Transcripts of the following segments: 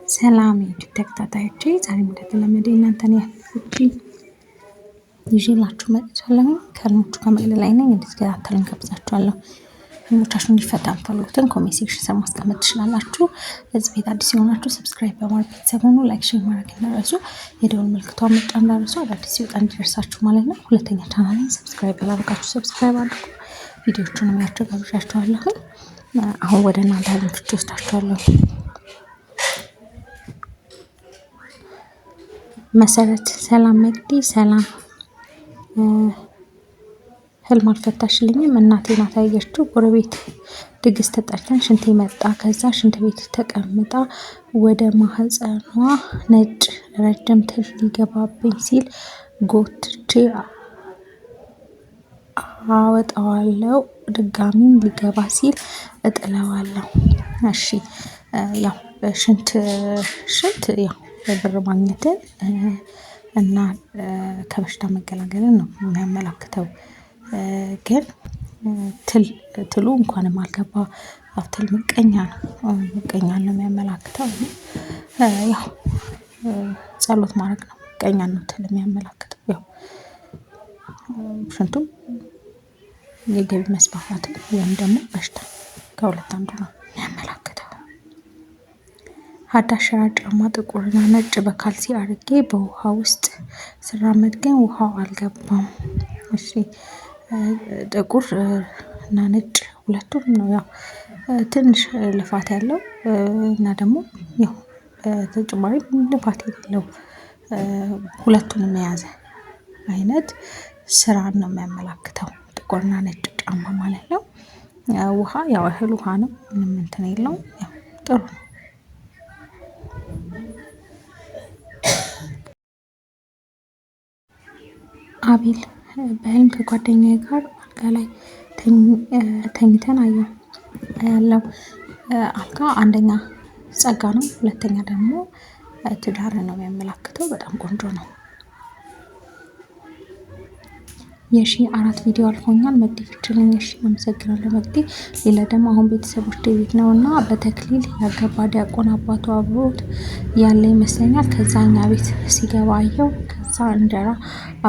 ሰላም የዩቲዩብ ተከታታዮቼ ዛሬም እንደተለመደው እናንተን ያልኩት ይዤላችሁ መጥቻለሁ። ከህልሞቹ ከመቅደል ላይ ነኝ እንድትከታተሉኝ ጋብዛችኋለሁ። ህልሞቻችሁ እንዲፈታ የምትፈልጉትን ኮሜንት ሴክሽን ስር ማስቀመጥ ትችላላችሁ። ለዚህ ቤት አዲስ የሆናችሁ ሰብስክራይብ በማድረግ ቤተሰብ ሁኑ። ላይክ፣ ሼር ማድረግ እንዳትረሱ። የደወል ምልክቷን መጫን እንዳትረሱ፣ አዳዲስ ሲወጣ እንዲደርሳችሁ ማለት ነው። ሁለተኛ ቻናሌን ሰብስክራይብ ያላደረጋችሁ ሰብስክራይብ አድርጉ። ቪዲዮቹንም ያቸው ጋብዣችኋለሁ። አሁን ወደ እናንተ ህልም ፍቺ ወስዳችኋለሁ። መሰረት ሰላም መቅዲ ሰላም። ህልም አልፈታሽልኝም። እናቴ ናት ያየችው። ጎረቤት ድግስ ተጠርተን ሽንቴ መጣ። ከዛ ሽንት ቤት ተቀምጣ ወደ ማህፀኗ ነጭ ረጅም ትል ሊገባብኝ ሲል ጎትቼ አወጣዋለሁ። ድጋሚም ሊገባ ሲል እጥለዋለሁ። እሺ ያው ሽንት ያው ብር ማግኘትን እና ከበሽታ መገላገልን ነው የሚያመላክተው። ግን ትሉ እንኳንም አልገባ። ያው ትል ምቀኛ ነው፣ ምቀኛ ነው የሚያመላክተው። ያው ጸሎት ማድረግ ነው ምቀኛ ነው ትል የሚያመላክተው። ያው ሽንቱም የገቢ መስፋፋትን ወይም ደግሞ በሽታ ከሁለት አንዱ ነው የሚያመላክተው። ሀዳስ ሸራ ጫማ ጥቁርና ነጭ በካልሲ አድርጌ በውሃ ውስጥ ስራመድ ግን ውሃው አልገባም። እሺ ጥቁር እና ነጭ ሁለቱም ነው። ያው ትንሽ ልፋት ያለው እና ደግሞ ያው ተጨማሪ ልፋት የሌለው ሁለቱንም የያዘ አይነት ስራን ነው የሚያመላክተው። ጥቁርና ነጭ ጫማ ማለት ነው። ውሃ ያው እህል ውሃ ነው፣ ምንም እንትን የለውም። ያው ጥሩ ነው። አቤል በህልም ከጓደኛዬ ጋር አልጋ ላይ ተኝተን ያለው አልጋ አንደኛ ጸጋ ነው፣ ሁለተኛ ደግሞ ትዳርን ነው የሚያመላክተው። በጣም ቆንጆ ነው። የ4 ቪዲዮ አልፎኛል። መቅዲ ፍችልኝ። እሺ አመሰግናለሁ መቅዲ። ሌላ ደግሞ አሁን ቤተሰቦች ቤት ነው እና በተክሊል ያገባ ዲያቆን አባቱ አብሮት ያለ ይመስለኛል። ከዛ እኛ ቤት ሲገባ አየው። ከዛ እንጀራ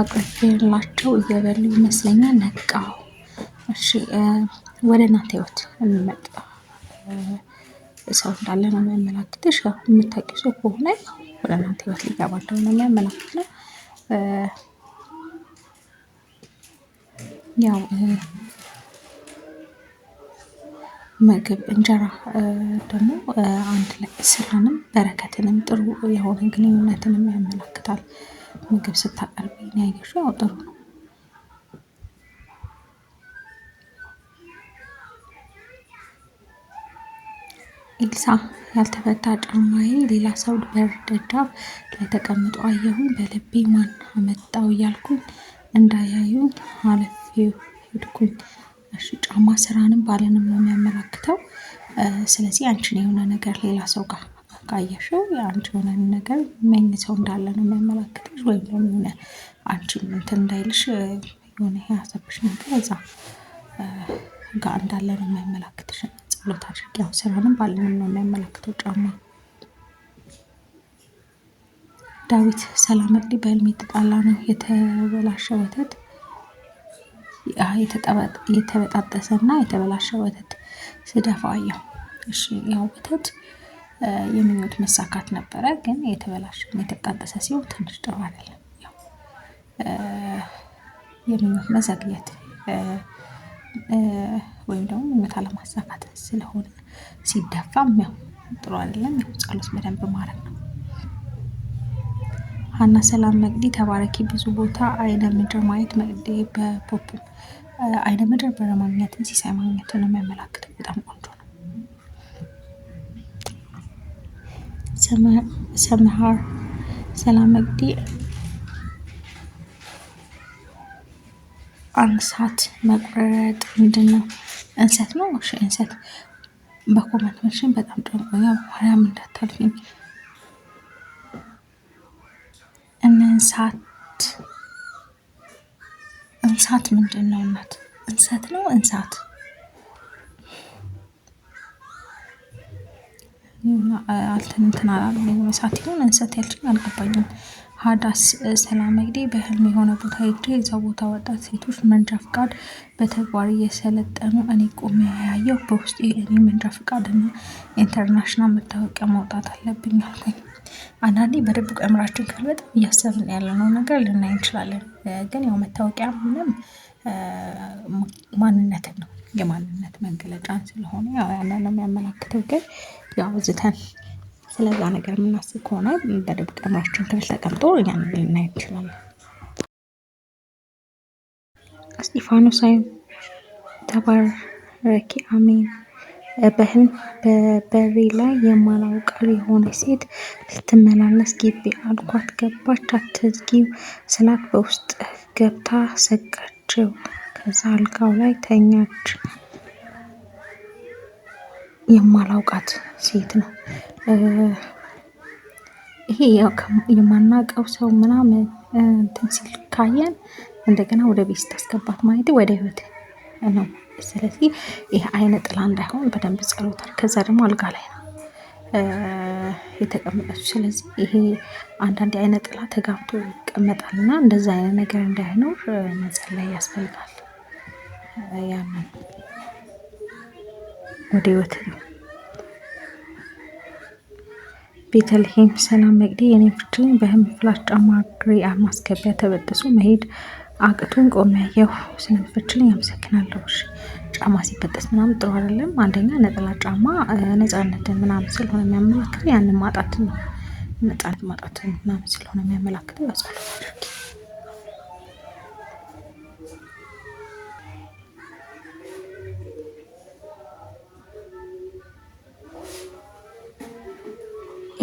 አቅርቤላቸው እየበሉ ይመስለኛል። ነቃው። እሺ ወደ እናንተ ህይወት የሚመጣ ሰው እንዳለ ነው የሚያመላክትሽ። ያው የምታውቂው ሰው ከሆነ ወደ እናንተ ህይወት ሊገባ እንደሆነ የሚያመላክት ነው። ያው ምግብ እንጀራ ደግሞ አንድ ላይ ስራንም በረከትንም ጥሩ የሆነ ግንኙነትንም ያመላክታል። ምግብ ስታቀርቢ ነው ያየሽው። ያው ጥሩ ነው። ኤልሳ ያልተፈታ ጫማዬ ሌላ ሰው በር ደጃፍ ላይ ተቀምጦ አየሁኝ። በልቤ ማን አመጣው እያልኩኝ እንዳያዩኝ አልፌው ሄድኩኝ። እሺ ጫማ ስራንም ባልንም ነው የሚያመላክተው። ስለዚህ አንቺን የሆነ ነገር ሌላ ሰው ጋር ካየሽው የአንቺ የሆነ ነገር የሚመኝ ሰው እንዳለ ነው የሚያመላክትሽ። ወይም ደግሞ የሆነ አንቺም እንትን እንዳይልሽ የሆነ ያሰብሽ ነገር እዛ ጋር እንዳለ ነው የሚያመላክትሽ። ጸሎት አድርጊ። ያው ስራንም ባልንም ነው የሚያመላክተው ጫማ። ዳዊት ሰላም መቅዲ በህልሜ የተጣላ ነው የተበላሸ ወተት የተበጣጠሰና የተበላሸ ወተት ስደፋ አየሁ። እሺ ያው ወተት የምኞት መሳካት ነበረ፣ ግን የተበላሸ የተበጣጠሰ ሲሆን ትንሽ ጥሩ አይደለም። ያው የምኞት መዘግየት ወይም ደግሞ ምኞት አለማሳካት ስለሆነ ሲደፋም ያው ጥሩ አይደለም። ያው ጸሎት በደንብ ማድረግ ነው። ሀና ሰላም መቅዲ ተባረኪ። ብዙ ቦታ አይነ ምድር ማየት መቅዲ በፖፕ አይነ ምድር በማግኘትን ሲሳይ ማግኘትን የሚያመላክተው በጣም ቆንጆ ነው። ሰምሃር ሰላም መቅዲ አንሳት መቁረጥ ምንድን ነው? እንሰት ነው። እሺ እንሰት በኮመንት መሽን በጣም ጨንቆኛ ማርያም እንዳታልፊኝ። እንሳት ምንድን ነው እናት? እንሰት ነው እንሳት እንትን አላለኝ እሳት ይሁን እንሰት ያልችኝ አልገባኝም። ሀዳስ ሰላም እንግዲህ በህልም የሆነ ቦታ ሄጄ እዛው ቦታ ወጣት ሴቶች መንጃ ፍቃድ በተግባር እየሰለጠኑ እኔ ቆሜ ያየሁ በውስጤ እኔ መንጃ ፍቃድና ኢንተርናሽናል መታወቂያ ማውጣት አለብኝ አልኩኝ። አንዳንዴ በድብቅ አእምሯችን ክፍል በጣም እያሰብን ያለነው ነገር ልናይ እንችላለን። ግን ያው መታወቂያ ምንም ማንነትን ነው የማንነት መገለጫን ስለሆነ ያው ያንን ነው የሚያመላክተው። ግን ያው ዝተን ስለዛ ነገር የምናስብ ከሆነ በድብቅ አእምሯችን ክፍል ተቀምጦ ያንን ልናይ እንችላለን። እስጢፋኖሳዊ ተባረኪ አሜን። በህልም በበሬ ላይ የማላውቀው የሆነች ሴት ስትመላለስ ግቢ አልኳት። ገባች። አትዝጊው ስላት በውስጥ ገብታ ሰቀችው። ከዛ አልጋው ላይ ተኛች። የማላውቃት ሴት ነው። ይሄ የማናውቀው ሰው ምናምን እንትን ሲል ካየን እንደገና ወደ ቤት ስታስገባት ማየት ወደ ህይወት ነው። ስለዚህ ይሄ አይነ ጥላ እንዳይሆን በደንብ ጸሎት አድርግ። ከዛ ደግሞ አልጋ ላይ ነው የተቀመጠችው። ስለዚህ ይሄ አንዳንዴ አይነ ጥላ ተጋብቶ ይቀመጣልና እንደዛ አይነት ነገር እንዳይኖር መጸለይ ያስፈልጋል። ያንን ወደ ህይወት ነው። ቤተልሔም ሰላም መቅዲ የኔ ፍችልኝ በህልም ፍላሽ ጫማ እግሬ ማስገቢያ ተበጥሶ መሄድ አቅቶኝ ቆሜ ያየሁ። ስለምትፈችልኝ አመሰግናለሁ። ጫማ ሲበጠስ ምናምን ጥሩ አይደለም። አንደኛ ነጠላ ጫማ ነፃነትን ምናምን ስለሆነ የሚያመላክተው ያንን ማጣትን ነው። ነፃነት ማጣትን ምናምን ስለሆነ የሚያመላክተው ጸሎት አድርጊ።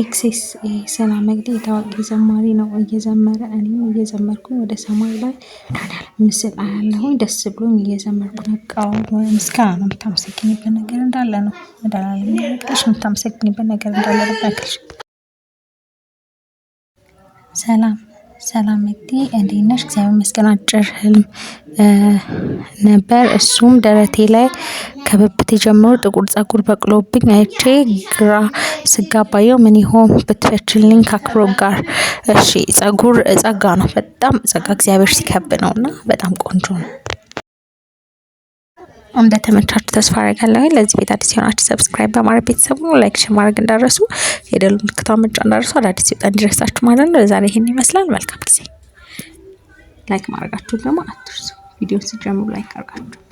ኤክሴስ ሰላም መግዲ የታዋቂ ዘማሪ ነው እየዘመረ እኔም እየዘመርኩኝ ወደ ሰማይ ላይ ምስል አያለሁኝ ደስ ብሎኝ እየዘመርኩ ነቃው። ምስጋና ነው የምታመሰግኝበት ነገር እንዳለ ነው። መድኃኒዓለም ያደርግልሽ የምታመሰግኝበት ነገር እንዳለ ነው ያደርግልሽ። ሰላም መግዲ እንዴት ነሽ? እግዚአብሔር ይመስገን። አጭር ህልም ነበር። እሱም ደረቴ ላይ ከብብቴ ጀምሮ ጥቁር ፀጉር በቅሎብኝ አይቼ ግራ ስጋባየው ምን ይሆን ብትፈችልኝ ከአክብሮት ጋር። እሺ ፀጉር ጸጋ ነው። በጣም ጸጋ እግዚአብሔር ሲከብ ነውና በጣም ቆንጆ ነው። እንደተመቻችሁ ተስፋ አደርጋለሁ። ለዚህ ቤት አዲስ የሆናችሁ ሰብስክራይብ በማድረግ ቤተሰቡ ላይክ ሼር ማድረግ እንዳረሱ፣ የደወል ምልክቱን መጫን እንዳረሱ፣ አዳዲስ ሲወጣ እንዲደርሳችሁ ማለት ነው። ለዛሬ ይሄን ይመስላል። መልካም ጊዜ። ላይክ ማድረጋችሁን ደግሞ አትርሱ። ቪዲዮ ሲጀምሩ ላይክ አድርጋችሁ